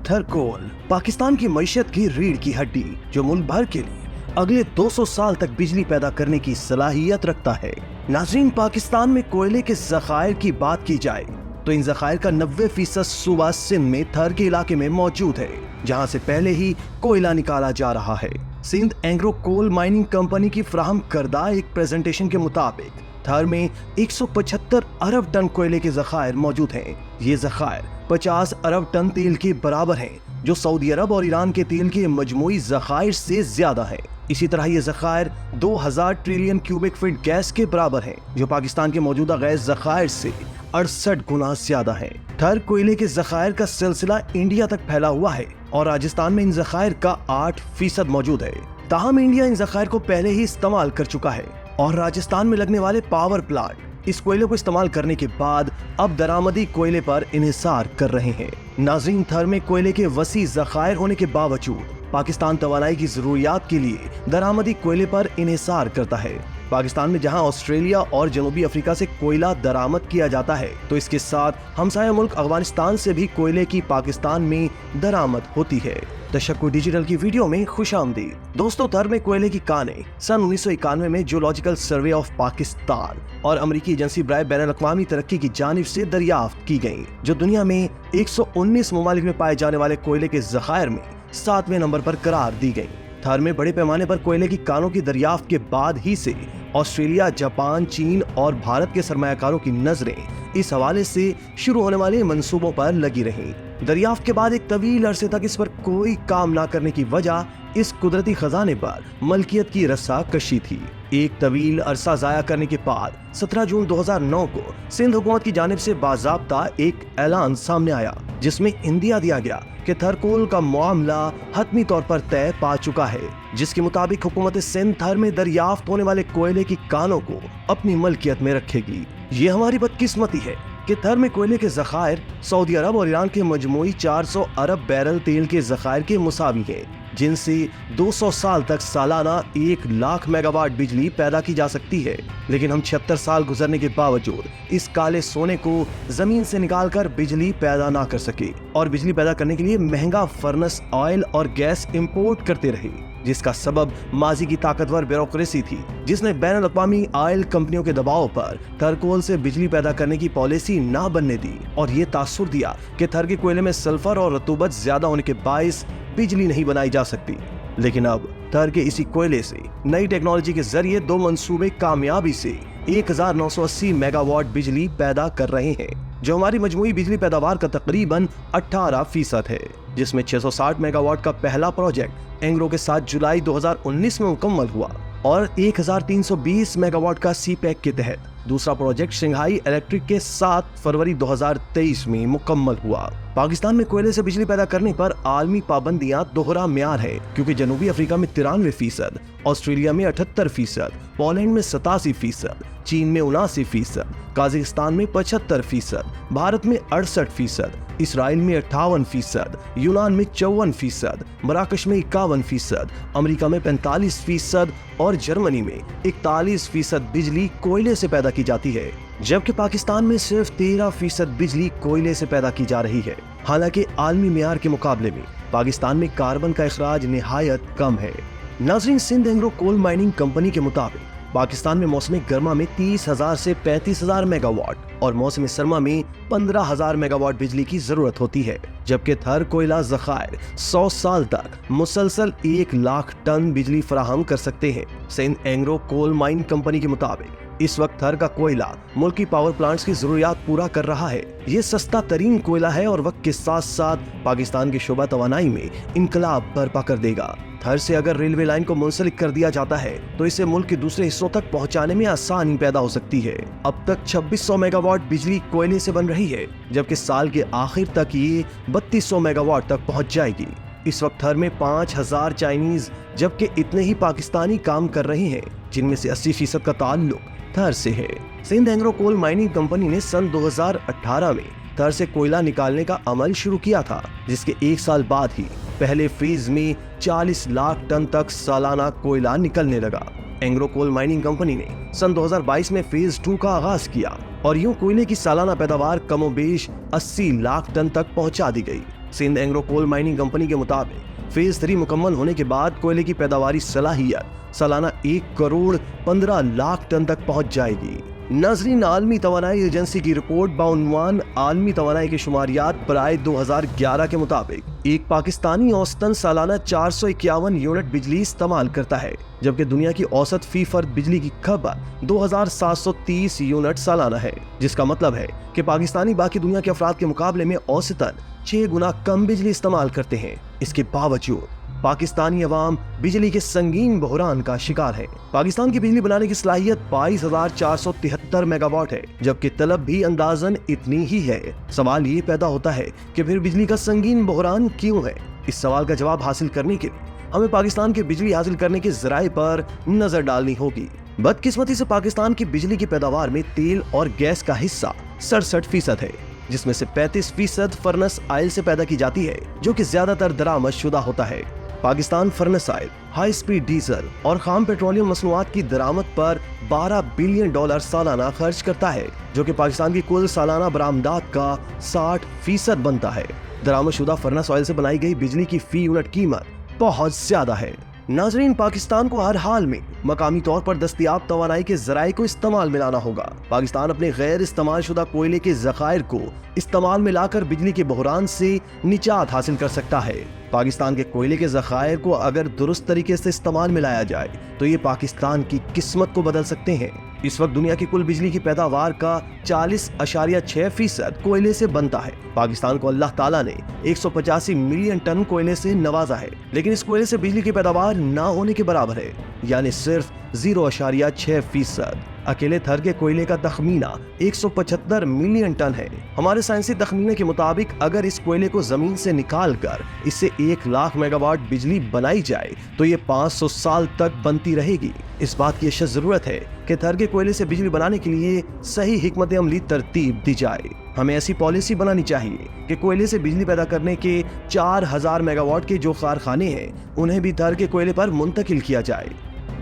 थर कोल पाकिस्तान की मईशत की रीढ़ की हड्डी, जो मुल्क भर के लिए अगले 200 साल तक बिजली पैदा करने की सलाहियत रखता है। नाज़रीन, पाकिस्तान में कोयले के ज़खायर की बात की जाए तो इन ज़खायर का 90% सूबा सिंध में थर के इलाके में मौजूद है, जहां से पहले ही कोयला निकाला जा रहा है। Sindh Engro coal mining company की फराहम करदा एक प्रेजेंटेशन के मुताबिक थर में 175 अरब टन कोयले के ज़खायर मौजूद हैं। ये ज़खायर 50 अरब टन तेल के बराबर हैं, जो सऊदी अरब और ईरान के तेल के मजमूई ज़खायर से ज्यादा है। इसी तरह ये ज़खायर 2000 ट्रिलियन क्यूबिक फीट गैस के बराबर हैं, जो पाकिस्तान के मौजूदा गैस ज़खायर से 68 गुना ज्यादा है। थर कोयले के ज़खायर का सिलसिला इंडिया तक फैला हुआ है और राजस्थान में इन ज़खायर का 8% मौजूद है। ताहम इंडिया इन ज़खायर को पहले ही इस्तेमाल कर चुका है और राजस्थान में लगने वाले पावर प्लांट इस कोयले को इस्तेमाल करने के बाद अब दरामदी कोयले पर इन्हिसार कर रहे हैं। नाज़रीन, थर में कोयले के वसी ज़खायर होने के बावजूद पाकिस्तान तवानाई की जरूरियात के लिए दरामदी कोयले पर इन्हिसार करता है। पाकिस्तान में जहां ऑस्ट्रेलिया और जनूबी अफ्रीका से कोयला दरामद किया जाता है, तो इसके साथ हमसाया मुल्क अफगानिस्तान से भी कोयले की पाकिस्तान में दरामद होती है। तशक्कुर डिजिटल की वीडियो में खुशामदीद। दोस्तों, थर में कोयले की कानें सन 1991 में जियोलॉजिकल सर्वे ऑफ पाकिस्तान और अमेरिकी एजेंसी बराए बैनुल अक़वामी तरक्की की जानिब से दरियाफ्त की गयी, जो दुनिया में 119 ममालिक में पाए जाने वाले कोयले के ज़खायर में 7वें नंबर पर करार दी गई। थर में बड़े पैमाने पर कोयले की कानों की दरियाफ्त के बाद ही से ऑस्ट्रेलिया, जापान, चीन और भारत के सरमायाकारों की नजरें इस हवाले से शुरू होने वाले मंसूबों पर लगी रहीं। दरियाफ्त के बाद एक तवील अरसे तक इस पर कोई काम ना करने की वजह इस कुदरती खजाने पर मलकियत की रस्साकशी थी। एक तवील अरसा जाया करने के बाद 17 जून 2009 को सिंध हुकूमत की जानिब से बाज़ाब्ता एक ऐलान सामने आया, जिसमें इंदिया दिया गया कि थर कोल का मामला हतमी तौर पर तय पा चुका है, जिसके मुताबिक हुकूमत सिंध थर में दरियाफ्त होने वाले कोयले की कानों को अपनी मलकियत में रखेगी। ये हमारी बदकिस्मती है कि थर में कोयले के ज़खायर सऊदी अरब और ईरान के मजमूई 400 अरब बैरल तेल के ज़खायर के मुसावी हैं, जिनसे 200 साल तक सालाना 1 लाख मेगावाट बिजली पैदा की जा सकती है। लेकिन हम 76 साल गुजरने के बावजूद इस काले सोने को जमीन से निकालकर बिजली पैदा ना कर सके और बिजली पैदा करने के लिए महंगा फर्नेस ऑयल और गैस इंपोर्ट करते रहे, जिसका सबब माजी की ताकतवर ब्यूरोक्रेसी थी, जिसने बैनुल अक़वामी ऑयल कंपनियों के दबाव पर थर कोल से बिजली पैदा करने की पॉलिसी ना बनने दी और ये तासुर दिया कि थर के कोयले में सल्फर और रतूबत ज्यादा होने के बाइस बिजली नहीं बनाई जा सकती। लेकिन अब थर के इसी कोयले से नई टेक्नोलॉजी के जरिए 2 मंसूबे कामयाबी से 1980 मेगावाट बिजली पैदा कर रहे हैं, जो हमारी मजमूई बिजली पैदावार का तकरीबन 18% है, जिसमें 660 मेगावाट का पहला प्रोजेक्ट एंग्रो के साथ जुलाई 2019 में मुकम्मल हुआ और 1320 मेगावाट का सीपैक के तहत दूसरा प्रोजेक्ट शंघाई इलेक्ट्रिक के 7 फरवरी 2023 में मुकम्मल हुआ। पाकिस्तान में कोयले से बिजली पैदा करने पर आलमी पाबंदियां दोहरा म्यार है, क्योंकि जनूबी अफ्रीका में 93%, ऑस्ट्रेलिया में 78%, पोलैंड में 87%, चीन में 79%, काजाकिस्तान में 75%, भारत में 68%, इसराइल में 58%, यूनान में 54%, मराकश में 51%, अमेरिका में 45% और जर्मनी में 41% बिजली कोयले से पैदा की जाती है, जबकि पाकिस्तान में सिर्फ 13% बिजली कोयले से पैदा की जा रही है। हालांकि आलमी मेयार के मुकाबले में पाकिस्तान में कार्बन का इखराज निहायत कम है। नाज़रीन, Sindh Engro coal mining company के मुताबिक पाकिस्तान में मौसम गर्मा में 30,000 से 35,000 मेगावाट और मौसम सरमा में 15,000 मेगावाट बिजली की जरूरत होती है, जबकि थर कोयला ज़खायर 100 साल तक मुसलसल 1 लाख टन बिजली फराहम कर सकते हैं। Sindh Engro coal mine company के मुताबिक इस वक्त थर का कोयला मुल्की पावर प्लांट्स की जरूरियात पूरा कर रहा है। ये सस्ता तरीन कोयला है और वक्त के साथ साथ पाकिस्तान के शोबा तवानाई में इनकलाब बर्पा कर देगा। थर से अगर रेलवे लाइन को मुंसलिक कर दिया जाता है तो इसे मुल्क के दूसरे हिस्सों तक पहुंचाने में आसानी पैदा हो सकती है। अब तक 2600 मेगावाट बिजली कोयले से बन रही है, जबकि साल के आखिर तक ये 3200 मेगावाट तक पहुंच जाएगी। इस वक्त थर में 5000 चाइनीज जबकि इतने ही पाकिस्तानी काम कर रहे हैं, जिनमें से 80% का ताल्लुक थर से है। Sindh Engro coal mining company ने सन 2018 में थर से कोयला निकालने का अमल शुरू किया था, जिसके 1 साल बाद ही पहले फेज में 40 लाख टन तक सालाना कोयला निकलने लगा। एंग्रो कोल माइनिंग कंपनी ने सन 2022 में फेज 2 का आगाज किया और यूं कोयले की सालाना पैदावार कमोबेश 80 लाख टन तक पहुंचा दी गई। Sindh Engro coal mining company के मुताबिक फेज 3 मुकम्मल होने के बाद कोयले की पैदावारी सलाहियत सालाना 1 करोड़ 15 लाख टन तक पहुंच जाएगी। नाज़रीन, आलमी तवानाई एजेंसी की रिपोर्ट बाउनवान आलमी तवानाई के शुमारियात बराए 2011 के मुताबिक एक पाकिस्तानी औसतन सालाना 451 यूनिट बिजली इस्तेमाल करता है, जबकि दुनिया की औसत फी फर्द बिजली की खपत 2730 यूनिट सालाना है, जिसका मतलब है कि पाकिस्तानी बाकी दुनिया के अफराद के मुकाबले में औसतन 6 गुना कम बिजली इस्तेमाल करते हैं। इसके बावजूद पाकिस्तानी अवाम बिजली के संगीन बहरान का शिकार है। पाकिस्तान की बिजली बनाने की सलाहियत 22,473 मेगावाट है, जबकि तलब भी अंदाजन इतनी ही है। सवाल ये पैदा होता है कि फिर बिजली का संगीन बहरान क्यों है? इस सवाल का जवाब हासिल करने के लिए हमें पाकिस्तान के बिजली हासिल करने के जराए पर नजर डालनी होगी। बदकिस्मती से पाकिस्तान की बिजली की पैदावार में तेल और गैस का हिस्सा 67% है, जिसमें से 35% फर्नेस ऑयल से पैदा की जाती है, जो कि ज्यादातर दरामद शुदा होता है। Pakistan furnace oil, high speed diesel और खाम पेट्रोलियम मसनूआत की दरामद पर $12 बिलियन सालाना खर्च करता है, जो कि पाकिस्तान की कुल सालाना बरामदात का 60% बनता है। दरामद शुदा फर्नेस ऑयल से बनाई गई बिजली की फी यूनिट कीमत बहुत ज्यादा है। नाजरीन, पाकिस्तान को हर हाल में मकामी तौर पर दस्तयाब तवानाई के जराए को इस्तेमाल में लाना होगा। पाकिस्तान अपने गैर इस्तेमाल शुदा कोयले के जखायर को इस्तेमाल में लाकर बिजली के बहरान से निजात हासिल कर सकता है। पाकिस्तान के कोयले के जखायर को अगर दुरुस्त तरीके से इस्तेमाल में लाया जाए तो ये पाकिस्तान की किस्मत को बदल सकते हैं। इस वक्त दुनिया की कुल बिजली की पैदावार का 40.6% कोयले से बनता है। पाकिस्तान को अल्लाह ताला ने 185 मिलियन टन कोयले से नवाजा है, लेकिन इस कोयले से बिजली की पैदावार ना होने के बराबर है, यानी सिर्फ 0.6%। अकेले थर के कोयले का तखमीना 175 मिलियन टन है। हमारे साइंसी तखमीने के मुताबिक अगर इस कोयले को जमीन से निकाल कर इससे 1 लाख मेगावाट बिजली बनाई जाए तो ये 500 साल तक बनती रहेगी। इस बात की अशद जरूरत है कि थर के कोयले से बिजली बनाने के लिए सही हिकमत अमली तरतीब दी जाए। हमें ऐसी पॉलिसी बनानी चाहिए कि कोयले से बिजली पैदा करने के 4000 मेगावाट के जो कारखाने हैं उन्हें भी थर के कोयले पर मुंतकिल किया जाए।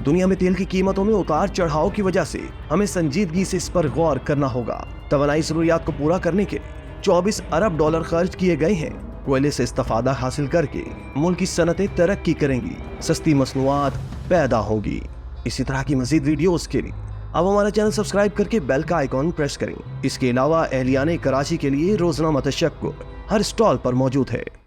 दुनिया में तेल की कीमतों में उतार चढ़ाव की वजह से हमें संजीदगी से इस पर गौर करना होगा। तवानाई जरूरियात को पूरा करने के 24 अरब डॉलर खर्च किए गए हैं। कोयले से इस्तेफादा हासिल करके मुल्क की सनतें तरक्की करेंगी, सस्ती मसनूआत पैदा होगी। इसी तरह की मजीद वीडियोस के लिए अब हमारा चैनल सब्सक्राइब करके बेल का आइकॉन प्रेस करें। इसके अलावा अहलियाने कराची के लिए रोजनामा तशक्कुर हर स्टॉल पर मौजूद है।